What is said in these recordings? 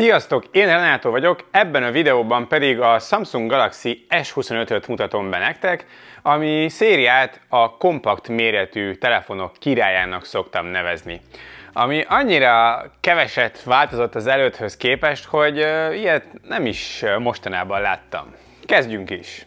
Sziasztok! Én Renátó vagyok, ebben a videóban pedig a Samsung Galaxy S25-öt mutatom be nektek, ami szériát a kompakt méretű telefonok királyának szoktam nevezni. Ami annyira keveset változott az előtthöz képest, hogy ilyet nem is mostanában láttam. Kezdjünk is!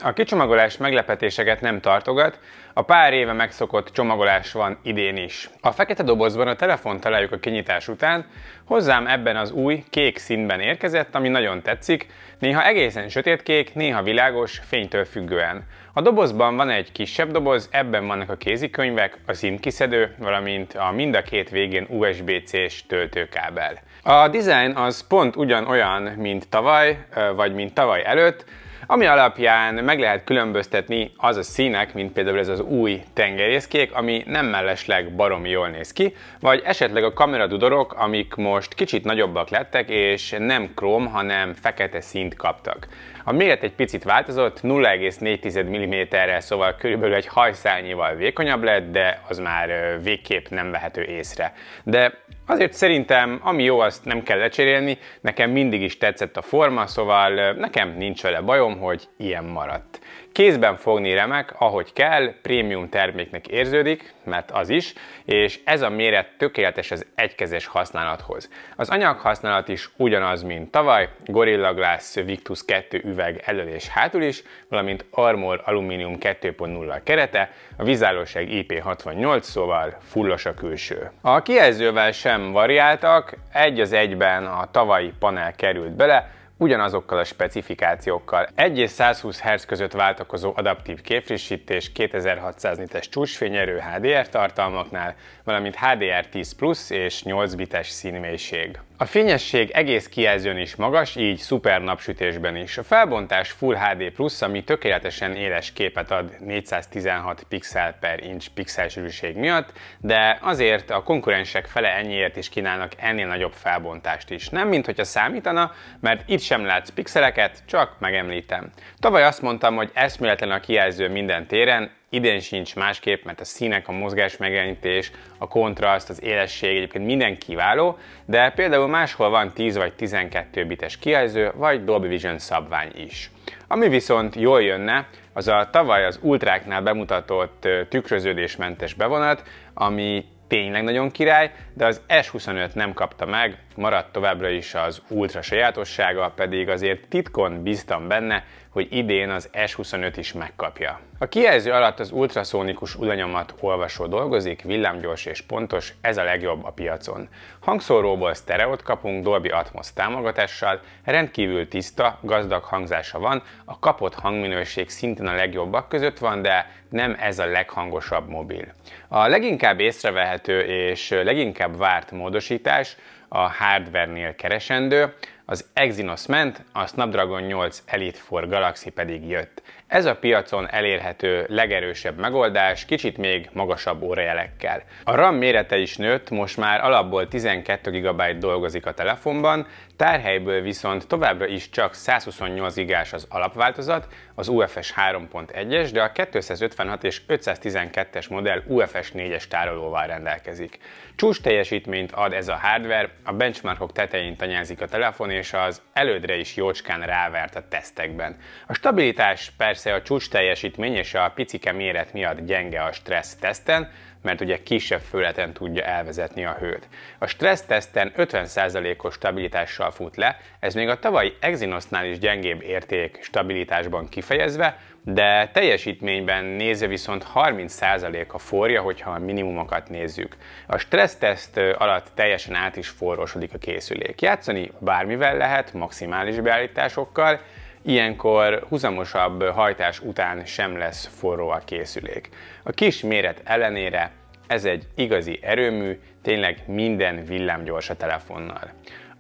A kicsomagolás meglepetéseket nem tartogat, a pár éve megszokott csomagolás van idén is. A fekete dobozban a telefont találjuk a kinyitás után, hozzám ebben az új kék színben érkezett, ami nagyon tetszik, néha egészen sötétkék, néha világos, fénytől függően. A dobozban van egy kisebb doboz, ebben vannak a kézikönyvek, a SIM-kiszedő, valamint a mind a két végén USB-C-s töltőkábel. A design az pont ugyanolyan, mint tavaly, vagy mint tavaly előtt, ami alapján meg lehet különböztetni az a színek, mint például ez az új tengerészkék, ami nem mellesleg baromi jól néz ki, vagy esetleg a kameradudorok, amik most kicsit nagyobbak lettek, és nem króm, hanem fekete színt kaptak. A méret egy picit változott, 0,4 mm-rel, szóval körülbelül egy hajszálnyival vékonyabb lett, de az már végképp nem vehető észre. De azért szerintem, ami jó, azt nem kell lecserélni, nekem mindig is tetszett a forma, szóval nekem nincs vele bajom, hogy ilyen maradt. Kézben fogni remek, ahogy kell, prémium terméknek érződik, mert az is, és ez a méret tökéletes az egykezes használathoz. Az anyaghasználat is ugyanaz, mint tavaly, Gorilla Glass Victus 2 üveg elől és hátul is, valamint Armor Aluminium 2.0 kerete, a vízállóság IP68, szóval fullos a külső. A kijelzővel sem variáltak, egy az egyben a tavalyi panel került bele, ugyanazokkal a specifikációkkal. 1 és 120 Hz között váltakozó adaptív képfrissítés, 2600 nites csúcsfényerő HDR tartalmaknál, valamint HDR10 Plus és 8 bites színmélység. A fényesség egész kijelzőn is magas, így szuper napsütésben is. A felbontás Full HD Plus, ami tökéletesen éles képet ad 416 pixel per inch pixelsűrűség miatt, de azért a konkurensek fele ennyiért is kínálnak ennél nagyobb felbontást is. Nem minthogyha számítana, mert itt sem látsz pixeleket, csak megemlítem. Tavaly azt mondtam, hogy eszméletlen a kijelző minden téren, idén sincs másképp, mert a színek, a mozgás megjelenítés, a kontraszt, az élesség, egyébként minden kiváló, de például máshol van 10 vagy 12 bites kijelző, vagy Dolby Vision szabvány is. Ami viszont jól jönne, az a tavaly az ultráknál bemutatott tükröződésmentes bevonat, ami tényleg nagyon király, de az S25 nem kapta meg, maradt továbbra is az ultra sajátossága, pedig azért titkon bíztam benne, hogy idén az S25 is megkapja. A kijelző alatt az ultraszónikus udanyomat olvasó dolgozik, villámgyors és pontos, ez a legjobb a piacon. Hangszóróból sztereót kapunk Dolby Atmos támogatással, rendkívül tiszta, gazdag hangzása van, a kapott hangminőség szintén a legjobbak között van, de nem ez a leghangosabb mobil. A leginkább észrevehető és leginkább várt módosítás a hardware-nél keresendő, az Exynos ment, a Snapdragon 8 Elite for Galaxy pedig jött. Ez a piacon elérhető legerősebb megoldás, kicsit még magasabb órajelekkel. A RAM mérete is nőtt, most már alapból 12 GB dolgozik a telefonban, tárhelyből viszont továbbra is csak 128 GB-s az alapváltozat, az UFS 3.1-es, de a 256 és 512-es modell UFS 4-es tárolóval rendelkezik. Csúcs teljesítményt ad ez a hardware, a benchmarkok tetején tanyázik a telefon, és az elődre is jócskán rávert a tesztekben. A stabilitás persze a csúcs teljesítmény és a picike méret miatt gyenge a stressz teszten, mert ugye kisebb föleten tudja elvezetni a hőt. A stressz teszten 50%-os stabilitással fut le, ez még a tavalyi Exynosnál is gyengébb érték stabilitásban kifejezve, de teljesítményben nézve viszont 30% a forja, hogyha a minimumokat nézzük. A stresszteszt alatt teljesen át is forrósodik a készülék. Játszani bármivel lehet, maximális beállításokkal, ilyenkor huzamosabb hajtás után sem lesz forró a készülék. A kis méret ellenére ez egy igazi erőmű, tényleg minden villámgyors a telefonnal.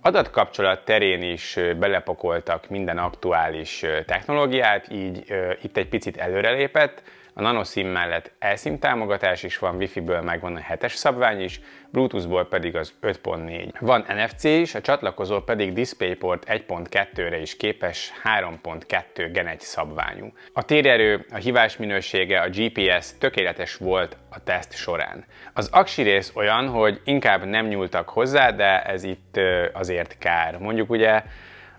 Adatkapcsolat terén is belepakoltak minden aktuális technológiát, így itt egy picit előrelépett. a Nano SIM mellett eSIM támogatás is van, Wi-Fi-ből megvan a 7-es szabvány is, Bluetooth-ból pedig az 5.4. Van NFC is, a csatlakozó pedig DisplayPort 1.2-re is képes 3.2 Gen 1 szabványú. A térerő, a hívás minősége, a GPS tökéletes volt a teszt során. Az aksi rész olyan, hogy inkább nem nyúltak hozzá, de ez itt azért kár. Mondjuk ugye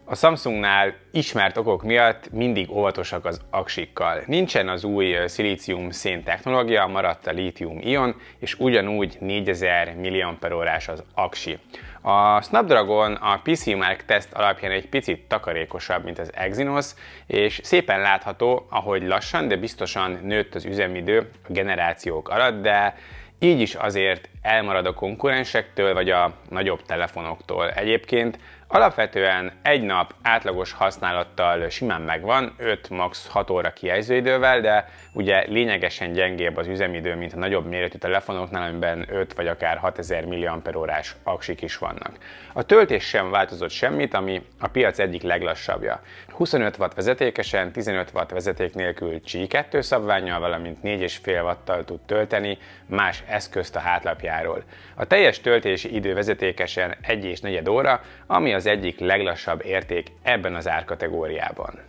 a Samsungnál ismert okok miatt mindig óvatosak az aksikkal. Nincsen az új szilícium-szén technológia, maradt a lítium-ion, és ugyanúgy 4000 mAh az aksi. A Snapdragon a PCMark teszt alapján egy picit takarékosabb, mint az Exynos, és szépen látható, ahogy lassan, de biztosan nőtt az üzemidő a generációk alatt, de így is azért elmarad a konkurensektől, vagy a nagyobb telefonoktól. Egyébként alapvetően egy nap átlagos használattal simán megvan, 5 max 6 óra kijelzőidővel, de ugye lényegesen gyengébb az üzemidő, mint a nagyobb méretű telefonoknál, amiben 5 vagy akár 6000 mAh aksik is vannak. A töltés sem változott semmit, ami a piac egyik leglassabbja. 25 W vezetékesen, 15 W vezeték nélkül Qi2 szabvánnyal, valamint 4,5 W-tal tud tölteni más eszközt a hátlapjáról. A teljes töltési idő vezetékesen 1,4 óra, ami az egyik leglassabb érték ebben az árkategóriában.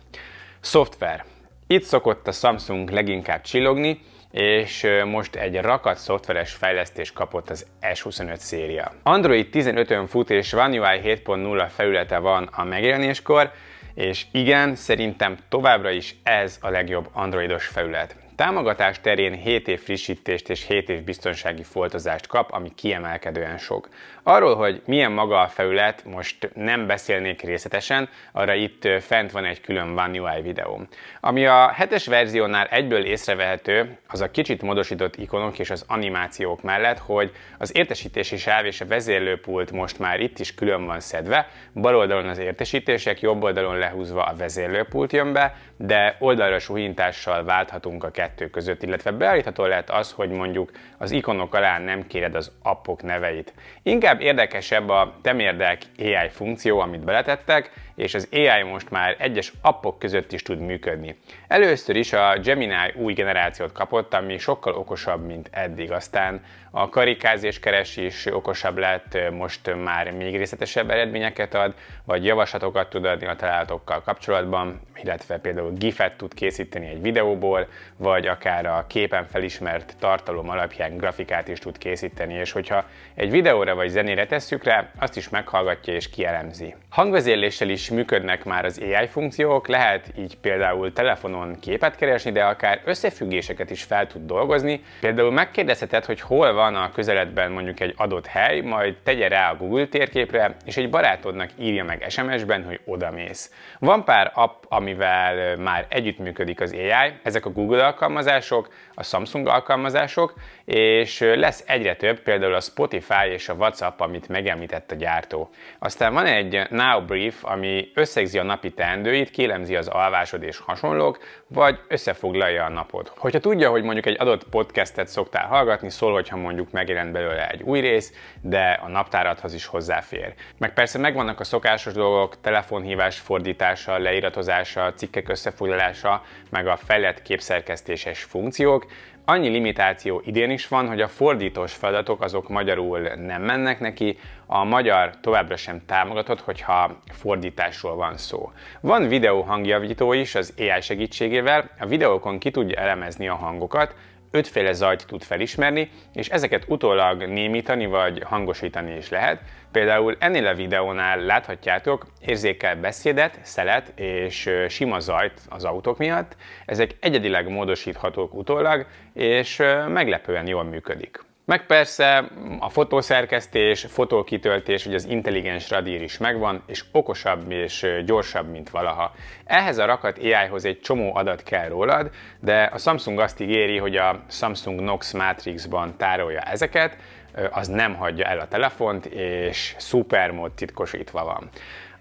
Szoftver. Itt szokott a Samsung leginkább csillogni, és most egy rakat szoftveres fejlesztést kapott az S25 széria. Android 15-ön fut és One UI 7.0 felülete van a megjelenéskor, és igen, szerintem továbbra is ez a legjobb androidos felület. Támogatás terén 7 év frissítést és 7 év biztonsági foltozást kap, ami kiemelkedően sok. Arról, hogy milyen maga a felület, most nem beszélnék részletesen, arra itt fent van egy külön One UI videóm. Ami a 7-es verziónál egyből észrevehető, az a kicsit módosított ikonok és az animációk mellett, hogy az értesítési sáv és a vezérlőpult most már itt is külön van szedve, bal oldalon az értesítések, jobb oldalon lehúzva a vezérlőpult jön be, de oldalra suhintással válthatunk a kettő között, illetve beállítható lehet az, hogy mondjuk az ikonok alá nem kéred az appok neveit. Inkább érdekesebb a temérdek AI funkció, amit beletettek, és az AI most már egyes appok között is tud működni. Először is a Gemini új generációt kapott, ami sokkal okosabb, mint eddig. Aztán a karikázés keresés okosabb lett, most már még részletesebb eredményeket ad, vagy javaslatokat tud adni a találatokkal kapcsolatban, illetve például GIF-et tud készíteni egy videóból, vagy akár a képen felismert tartalom alapján grafikát is tud készíteni, és hogyha egy videóra vagy zenére tesszük rá, azt is meghallgatja és kielemzi. Hangvezérléssel is működnek már az AI funkciók, lehet így például telefonon képet keresni, de akár összefüggéseket is fel tud dolgozni. Például megkérdezheted, hogy hol van a közeledben mondjuk egy adott hely, majd tegye rá a Google térképre, és egy barátodnak írja meg SMS-ben, hogy odamész. Van pár app, amivel már együttműködik az AI, ezek a Google alkalmazások, a Samsung alkalmazások, és lesz egyre több, például a Spotify és a WhatsApp, amit megemlített a gyártó. Aztán van egy Now Brief, ami összegzi a napi teendőit, kielemzi az alvásod és hasonlók, vagy összefoglalja a napot. Hogyha tudja, hogy mondjuk egy adott podcastet szoktál hallgatni, szól, hogyha mondjuk megjelent belőle egy új rész, de a naptáradhoz is hozzáfér. Meg persze megvannak a szokásos dolgok, telefonhívás fordítása, leíratozása, cikkek összefoglalása, meg a fejlett képszerkesztéses funkciók. Annyi limitáció idén is van, hogy a fordítós feladatok azok magyarul nem mennek neki, a magyar továbbra sem támogatott, hogyha fordításról van szó. Van videó hangjavító is az AI segítségével, a videókon ki tudja elemezni a hangokat, 5 féle zajt tud felismerni, és ezeket utólag némítani vagy hangosítani is lehet. Például ennél a videónál láthatjátok, érzékel beszédet, szelet és sima zajt az autók miatt. Ezek egyedileg módosíthatók utólag, és meglepően jól működik. Meg persze a fotószerkesztés, fotókitöltés, vagy az intelligens radír is megvan, és okosabb és gyorsabb, mint valaha. Ehhez a rakat AI-hoz egy csomó adat kell rólad, de a Samsung azt ígéri, hogy a Samsung Knox Matrixban tárolja ezeket, az nem hagyja el a telefont, és szupermód titkosítva van.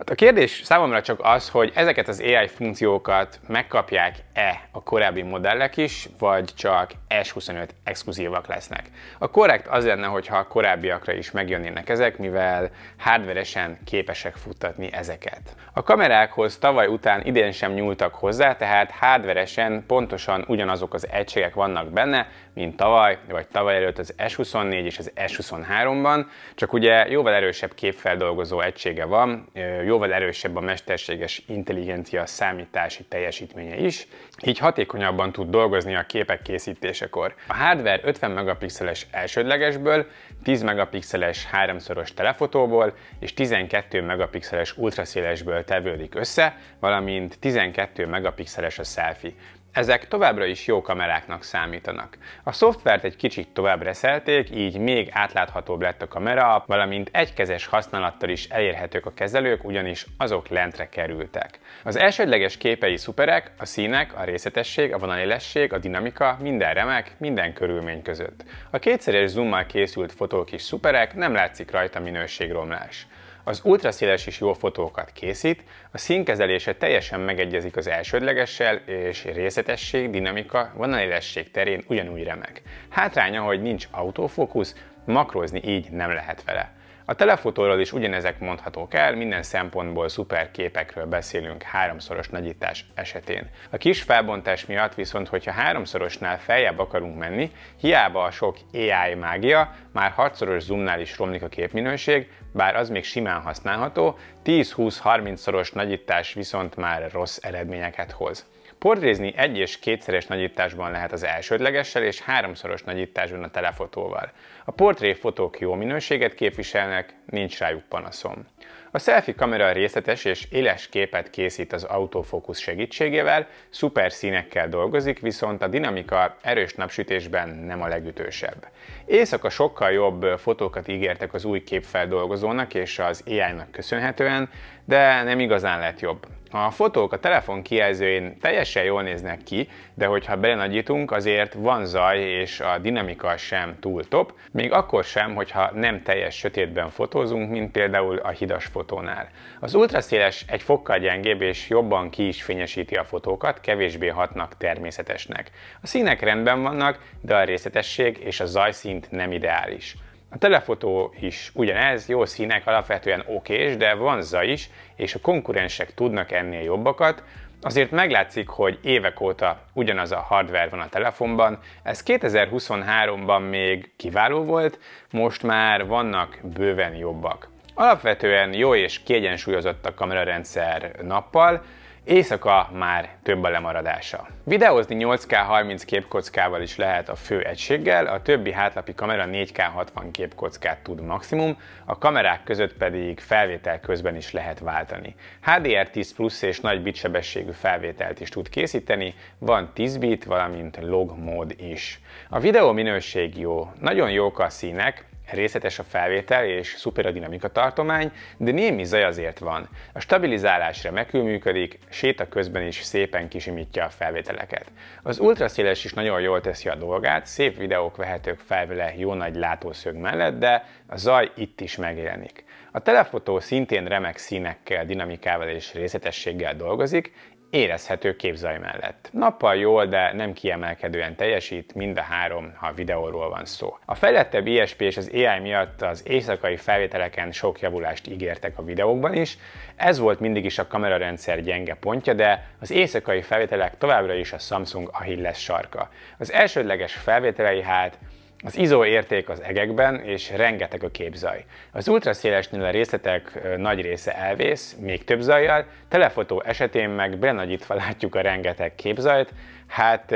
A kérdés számomra csak az, hogy ezeket az AI funkciókat megkapják-e a korábbi modellek is, vagy csak S25 exkluzívak lesznek. A korrekt az lenne, hogyha a korábbiakra is megjönnének ezek, mivel hardveresen képesek futtatni ezeket. A kamerákhoz tavaly után idén sem nyúltak hozzá, tehát hardveresen pontosan ugyanazok az egységek vannak benne, mint tavaly, vagy tavaly előtt az S24 és az S23-ban, csak ugye jóval erősebb képfeldolgozó egysége van, jóval erősebb a mesterséges intelligencia számítási teljesítménye is, így hatékonyabban tud dolgozni a képek készítésekor. A hardware 50 megapixeles elsődlegesből, 10 megapixeles háromszoros telefotóból és 12 megapixeles ultraszélesből tevődik össze, valamint 12 megapixeles a selfie. Ezek továbbra is jó kameráknak számítanak. A szoftvert egy kicsit tovább reszelték, így még átláthatóbb lett a kamera, valamint egykezes használattal is elérhetők a kezelők, ugyanis azok lentre kerültek. Az elsődleges képei szuperek, a színek, a részletesség, a vonalélesség, a dinamika, minden remek, minden körülmény között. A kétszeres zoommal készült fotók is szuperek, nem látszik rajta minőségromlás. Az ultraszéles is jó fotókat készít, a színkezelése teljesen megegyezik az elsődlegessel, és részletesség, dinamika, vonalélesség terén ugyanúgy remek. Hátránya, hogy nincs autofókusz, makrózni így nem lehet vele. A telefotóról is ugyanezek mondhatók el, minden szempontból szuper képekről beszélünk háromszoros nagyítás esetén. A kis felbontás miatt viszont, hogyha háromszorosnál feljebb akarunk menni, hiába a sok AI mágia, már 6-szoros zoomnál is romlik a képminőség, bár az még simán használható, 10-20-30-szoros nagyítás viszont már rossz eredményeket hoz. Portrézni 1- és 2-szeres nagyításban lehet az elsődlegessel és 3-szoros nagyításban a telefotóval. A portréfotók jó minőséget képviselnek, nincs rájuk panaszom. A selfie kamera részletes és éles képet készít az autofókusz segítségével, szuper színekkel dolgozik, viszont a dinamika erős napsütésben nem a legütősebb. Éjszaka sokkal jobb fotókat ígértek az új képfeldolgozónak és az AI-nak köszönhetően, de nem igazán lett jobb. A fotók a telefon kijelzőjén teljesen jól néznek ki, de hogyha belenagyítunk, azért van zaj és a dinamika sem túl top, még akkor sem, hogyha nem teljes sötétben fotózunk, mint például a hidas fotónál. Az ultraszéles egy fokkal gyengébb és jobban ki is fényesíti a fotókat, kevésbé hatnak természetesnek. A színek rendben vannak, de a részletesség és a zajszint nem ideális. A telefotó is ugyanez, jó színek, alapvetően okés, de van zaj is, és a konkurensek tudnak ennél jobbakat. Azért meglátszik, hogy évek óta ugyanaz a hardware van a telefonban, ez 2023-ban még kiváló volt, most már vannak bőven jobbak. Alapvetően jó és kiegyensúlyozott a kamerarendszer nappal, éjszaka már több a lemaradása. Videózni 8K 30 képkockával is lehet a fő egységgel, a többi hátlapi kamera 4K 60 képkockát tud maximum, a kamerák között pedig felvétel közben is lehet váltani. HDR10 Plus és nagy bitsebességű felvételt is tud készíteni, van 10 bit, valamint log mód is. A videó minőség jó, nagyon jók a színek, részletes a felvétel és szuper a dinamika tartomány, de némi zaj azért van. A stabilizálás remekül működik, séta közben is szépen kisimítja a felvételeket. Az ultraszéles is nagyon jól teszi a dolgát, szép videók vehetők fel vele jó nagy látószög mellett, de a zaj itt is megjelenik. A telefotó szintén remek színekkel, dinamikával és részletességgel dolgozik, érezhető képzaj mellett. Nappal jól, de nem kiemelkedően teljesít, mind a három, ha videóról van szó. A fejlettebb ISP és az AI miatt az éjszakai felvételeken sok javulást ígértek a videókban is. Ez volt mindig is a kamerarendszer gyenge pontja, de az éjszakai felvételek továbbra is a Samsung Achilles sarka. Az elsődleges felvételei hát az ISO érték az egekben, és rengeteg a képzaj. Az ultraszélesnél a részletek nagy része elvész, még több zajjal, telefotó esetén meg benagyítva látjuk a rengeteg képzajt, hát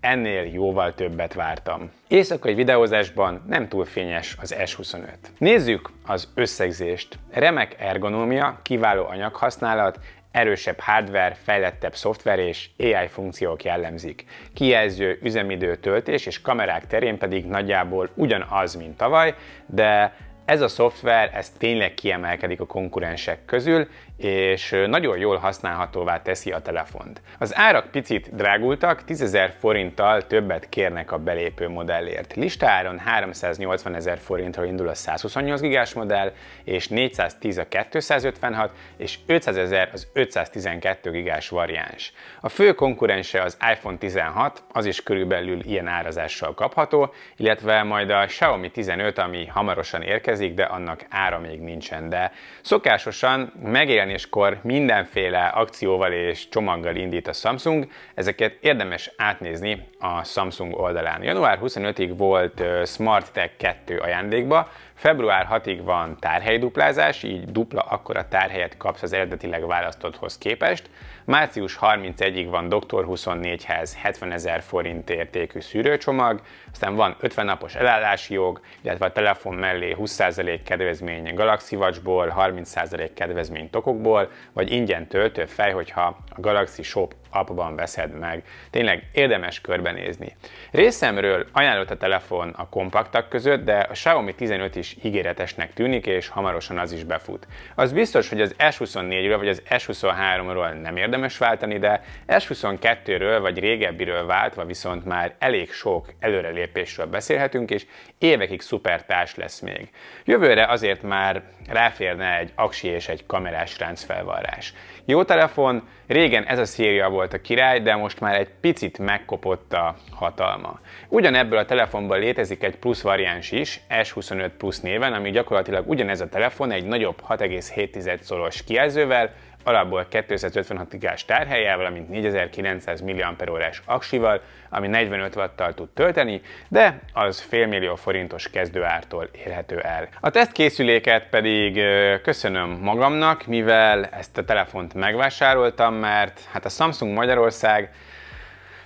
ennél jóval többet vártam. Éjszakai videózásban nem túl fényes az S25. Nézzük az összegzést. Remek ergonómia, kiváló anyaghasználat, erősebb hardware, fejlettebb szoftver és AI funkciók jellemzik. Kijelző, üzemidő, töltés és kamerák terén pedig nagyjából ugyanaz, mint tavaly, de Ez a szoftver, ez tényleg kiemelkedik a konkurensek közül, és nagyon jól használhatóvá teszi a telefont. Az árak picit drágultak, 10.000 forinttal többet kérnek a belépő modellért. Listáron 380.000 forintról indul a 128 gigás modell, és 410 a 256, és 500.000 az 512 gigás variáns. A fő konkurense az iPhone 16, az is körülbelül ilyen árazással kapható, illetve majd a Xiaomi 15, ami hamarosan érkezik, de annak ára még nincsen. De szokásosan megjelenéskor mindenféle akcióval és csomaggal indít a Samsung, ezeket érdemes átnézni a Samsung oldalán. Január 25-ig volt Smart Tag 2 ajándékba, február 6-ig van tárhelyduplázás, így dupla akkora tárhelyet kapsz az eredetileg választotthoz képest. Március 31-ig van Dr. 24-hez 70.000 forint értékű szűrőcsomag, aztán van 50 napos elállási jog, illetve a telefon mellé 20% kedvezmény Galaxy Watchból, 30% kedvezmény tokokból, vagy ingyen töltőfej, hogyha a Galaxy Shop appban veszed meg. Tényleg érdemes körbenézni. Részemről ajánlott a telefon a kompaktak között, de a Xiaomi 15 is ígéretesnek tűnik, és hamarosan az is befut. Az biztos, hogy az S24-ről vagy az S23-ról nem érdemes váltani, de S22-ről vagy régebbiről váltva viszont már elég sok előrelépésről beszélhetünk, és évekig szuper társ lesz még. Jövőre azért már ráférne egy aksi és egy kamerás ráncfelvarrás. Jó telefon, régen ez a széria volt a király, de most már egy picit megkopott a hatalma. Ugyanebből a telefonból létezik egy plusz variáns is, S25 Plus néven, ami gyakorlatilag ugyanez a telefon egy nagyobb 6,7 szoros kijelzővel, alapból 256 gigás tárhellyel, valamint 4900 mAh-s aksival, ami 45 watttal tud tölteni, de az fél millió forintos kezdőártól érhető el. A tesztkészüléket pedig köszönöm magamnak, mivel ezt a telefont megvásároltam, mert hát a Samsung Magyarország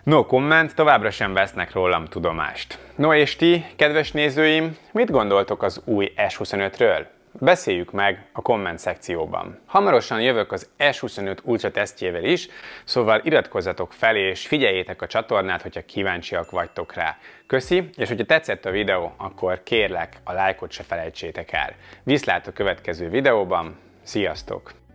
no comment, továbbra sem vesznek rólam tudomást. No és ti, kedves nézőim, mit gondoltok az új S25-ről? Beszéljük meg a komment szekcióban. Hamarosan jövök az S25 Ultra tesztjével is, szóval iratkozzatok fel és figyeljétek a csatornát, hogyha kíváncsiak vagytok rá. Köszi, és hogyha tetszett a videó, akkor kérlek, a lájkot se felejtsétek el. Viszlát a következő videóban, sziasztok!